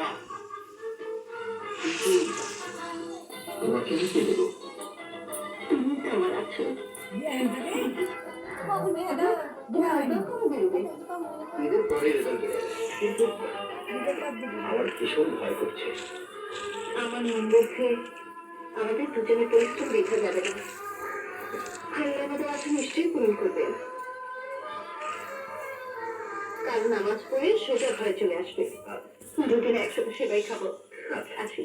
বাহ, কিন্তু তোমাকে আমি কে দেবো? তুমি তো আমার আছো। ঈদের পরে রেজাল্ট বেরোবে, কিন্তু আমার ভীষণ ভয় করছে। আমার মন বলছে আমাদের দুজনের পরিশ্রম দেখা যাবে না। আল্লাহ আমাদের আশা নিশ্চয়ই পূরণ করবেন। কাল নামাজ পড়ে সোজা ঘরে চলে আসবে। দুদিনে একসাথে সেবাই খাবো। আসি।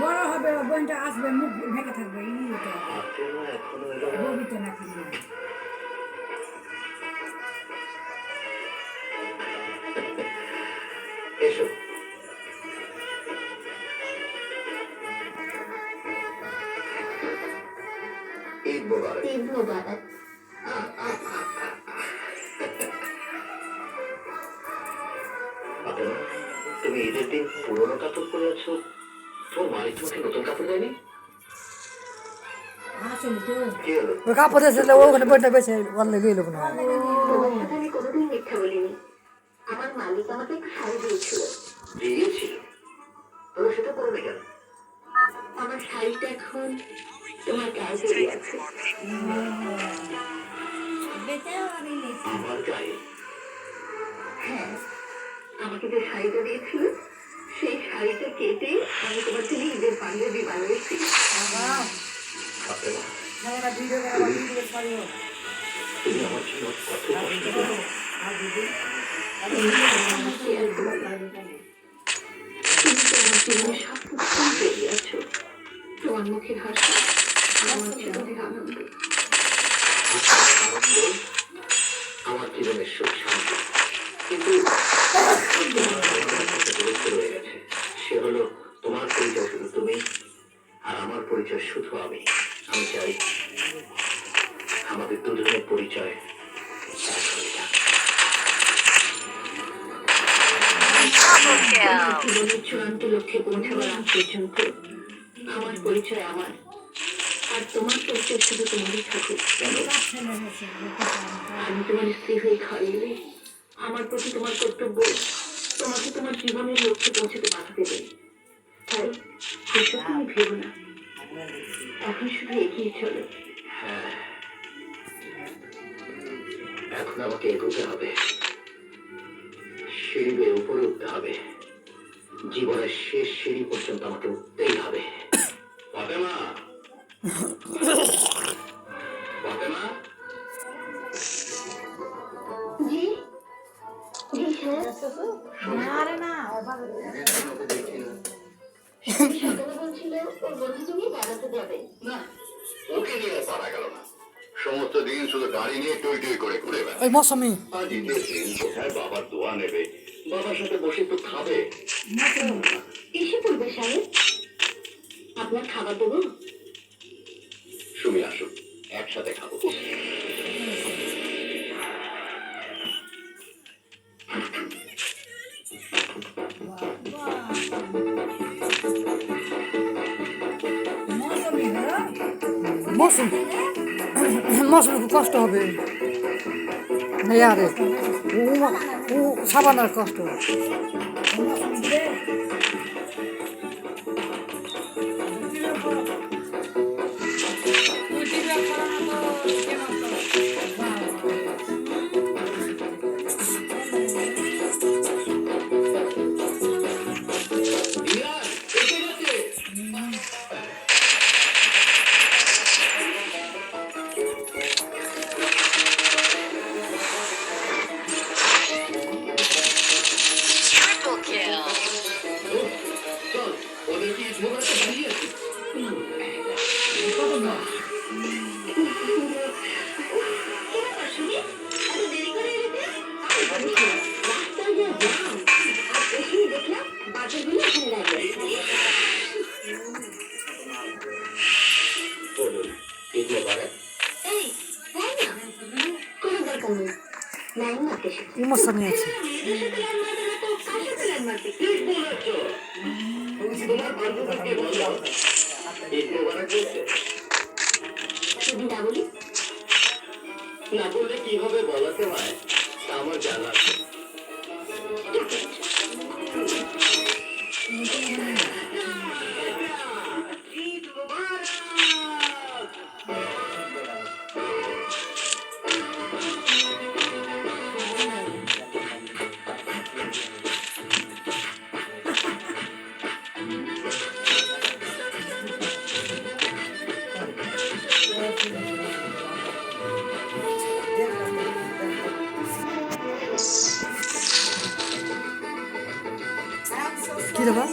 বড় হবে বোনটা আসবে মুখ ঢেকে থাকবে ববিতে নাকি এসো। ঈদ মোবারক। ঈদ মোবারক। তুমি ঈদের দিন পুরোনো কাপড় পরে আছো, তোমার মালিক তোমাকে নতুন কাপড় দেয়নি? কাপড় এসে ওখানে বইটা বেছে বললে গেল না আমি কোনোদিন মিথ্যা বলিনি। আমার মালিক আমাকে একটা শাড়ি দিয়েছিল। দিয়েছিল? তবে সেটা পরবে কেন? আমার শাড়িটা এখন তোমার গায়ে জড়িয়ে আছে। আমার গায়ে? হ্যাঁ, আমাকে যে শাড়িটা দিয়েছিল সেই শাড়িটা কেটে আমি তোমার জন্য ঈদের পাঞ্জাবি বানিয়েছি। তুমি আমার জন্য কত কষ্ট করো। তোমার মুখের হাসি আমার জীবনের আনন্দ, আমার জীবনের সুখ শান্তি। কিন্তু রয়ে গেছে, সে হলো তোমার পরিচয় শুধু তুমি আর আমার পরিচয় শুধু আমি। আমি চাই আমাদের দুজনের পরিচয় জীবনের চূড়ান্ত লক্ষ্যে পৌঁছাবার আগ পর্যন্ত আমার পরিচয় আমার, আর তোমার পরিচয় শুধু তোমারই থাকুক। আমি তোমার স্ত্রী হয়ে ঘরে এলে আমার প্রতি তোমার কর্তব্য তোমাকে তোমার জীবনের লক্ষ্যে পৌঁছাতে বাধা দেবে। তাই এসব তুমি ভেবো না, এখন শুধু এগিয়ে চলো। হ্যাঁ, এখন আমাকে এগোতে হবে, সিঁড়ি বেয়ে উপরে উঠতে হবে। জীবনের শেষ সিঁড়ি পর্যন্ত আমাকে উঠতেই হবে। ফাতেমা, ফাতেমা। জি জি স্যার। আরে না সকালে বলছিল ওর বন্ধুকে নিয়ে বেড়াতে যাবে। না, ওকে নিয়ে পারা গেল না। সমস্ত দিন শুধু গাড়ি নিয়ে টই টই করে ঘুরে বেড়ায়। ওই মৌসুমি আজ ঈদের দিন কোথায় বাবার দোয়া নেবে, বাবার সাথে বসে একটু খাবে। এসে পড়বে সাহেব, আপনার খাবার দেবো। সুমি আসুন, একসাথে খাবো। মৌসুম মৌসুমে খুব কষ্ট হবে আরে ও সাবানার কষ্ট ইমোশনে আছে তোমার ঈদ মোবারক বলছে যদি না বলি না বললে কিভাবে বলাতে হয় তা আমার জানা আছে ঈদ মোবারক কি রে ভাই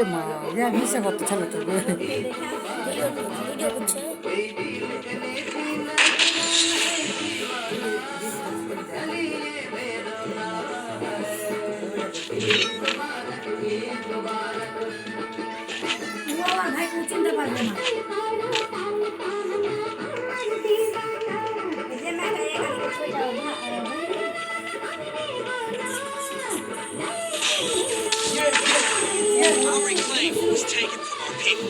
মা মিশে করতে চলে তো ভিডিও করছে ভাই চিনতে পারবে না Our enclave was taken from our people.